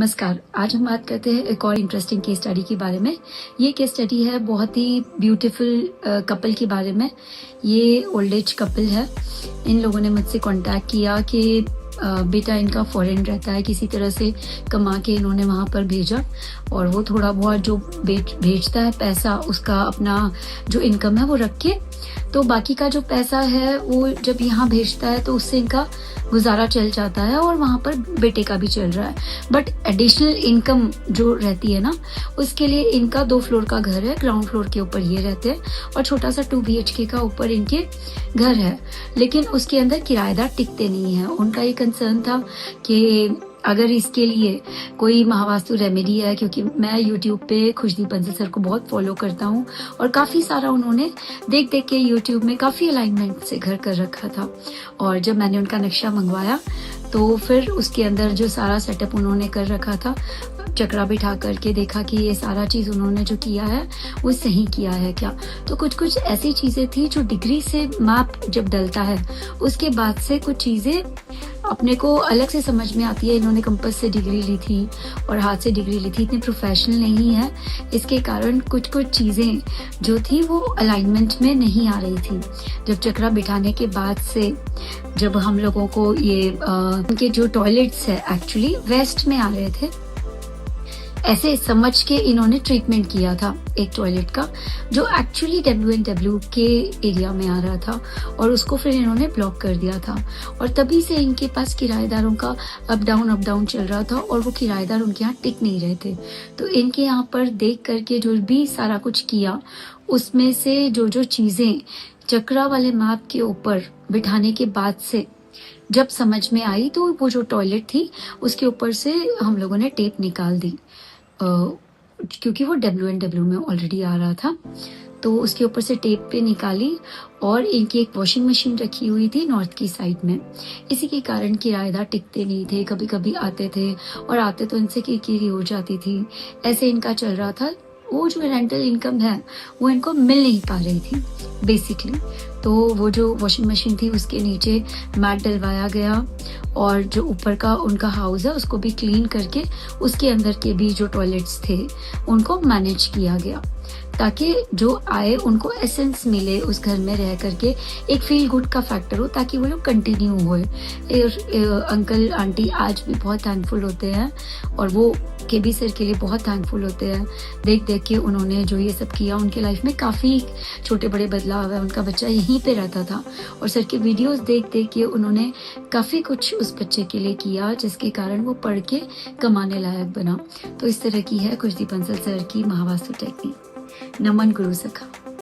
नमस्कार। आज हम बात करते हैं एक और इंटरेस्टिंग केस स्टडी के बारे में। ये केस स्टडी है बहुत ही ब्यूटीफुल कपल के बारे में। ये ओल्ड एज कपल है। इन लोगों ने मुझसे कांटेक्ट किया कि बेटा इनका फॉरेन रहता है, किसी तरह से कमा के इन्होंने वहाँ पर भेजा और वो थोड़ा बहुत जो भेजता है पैसा, उसका अपना जो इनकम है वो रख के, तो बाकी का जो पैसा है वो जब यहाँ भेजता है तो उससे इनका गुजारा चल जाता है और वहाँ पर बेटे का भी चल रहा है। बट एडिशनल इनकम जो रहती है ना, उसके लिए इनका 2 फ्लोर का घर है, ग्राउंड फ्लोर के ऊपर ये रहते हैं और छोटा सा 2 BHK का ऊपर इनके घर है, लेकिन उसके अंदर किराएदार टिकते नहीं है। उनका ये कंसर्न था कि अगर इसके लिए कोई महावास्तु रेमेडी है, क्योंकि मैं यूट्यूब पे खुशदीप बंसल सर को बहुत फॉलो करता हूँ और काफ़ी सारा उन्होंने देख देख के यूट्यूब में काफ़ी अलाइनमेंट से घर कर रखा था। और जब मैंने उनका नक्शा मंगवाया तो फिर उसके अंदर जो सारा सेटअप उन्होंने कर रखा था, चक्रा बिठा करके देखा कि ये सारा चीज़ उन्होंने जो किया है वो सही किया है क्या। तो कुछ कुछ ऐसी चीज़ें थी जो डिग्री से मैप जब डलता है उसके बाद से कुछ चीज़ें अपने को अलग से समझ में आती है। इन्होंने कंपास से डिग्री ली थी और हाथ से डिग्री ली थी, इतने प्रोफेशनल नहीं है, इसके कारण कुछ कुछ चीज़ें जो थी वो अलाइनमेंट में नहीं आ रही थी। जब चक्रा बिठाने के बाद से जब हम लोगों को ये उनके जो टॉयलेट्स है एक्चुअली वेस्ट में आ रहे थे, ऐसे समझ के इन्होंने ट्रीटमेंट किया था एक टॉयलेट का जो एक्चुअली WNW के एरिया में आ रहा था और उसको फिर इन्होंने ब्लॉक कर दिया था। और तभी से इनके पास किराएदारों का अप डाउन चल रहा था और वो किराएदार उनके यहाँ टिक नहीं रहे थे। तो इनके यहाँ पर देख करके जो भी सारा कुछ किया, उसमें से जो जो चीज़ें चक्रा वाले मैप के ऊपर बिठाने के बाद से जब समझ में आई, तो वो जो टॉयलेट थी उसके ऊपर से हम लोगों ने टेप निकाल दी, क्योंकि वो WNW में ऑलरेडी आ रहा था। तो उसके ऊपर से टेप पे निकाली और इनकी एक वॉशिंग मशीन रखी हुई थी नॉर्थ की साइड में। इसी के कारण किराएदार टिकते नहीं थे, कभी कभी आते थे और आते तो इनसे किरकिरी हो जाती थी। ऐसे इनका चल रहा था। वो जो रेंटल इनकम है वो इनको मिल नहीं पा रही थी बेसिकली। तो वो जो वॉशिंग मशीन थी उसके नीचे मैट डलवाया गया और जो ऊपर का उनका हाउस है उसको भी क्लीन करके उसके अंदर के भी जो टॉयलेट्स थे उनको मैनेज किया गया, ताकि जो आए उनको एसेंस मिले उस घर में रह करके, एक फील गुड का फैक्टर हो, ताकि वो लोग कंटिन्यू होए। अंकल आंटी आज भी बहुत थैंकफुल होते हैं और वो KB सर के लिए बहुत थैंकफुल होते हैं। देख देख के उन्होंने जो ये सब किया, उनके लाइफ में काफ़ी छोटे बड़े बदलाव है। उनका बच्चा यहीं पे रहता था और सर के वीडियोस देख देख के उन्होंने काफ़ी कुछ उस बच्चे के लिए किया, जिसके कारण वो पढ़ के कमाने लायक बना। तो इस तरह की है खुशदीप बंसल सर की महावास्तु टेक्निक। नमन गुरु सखा।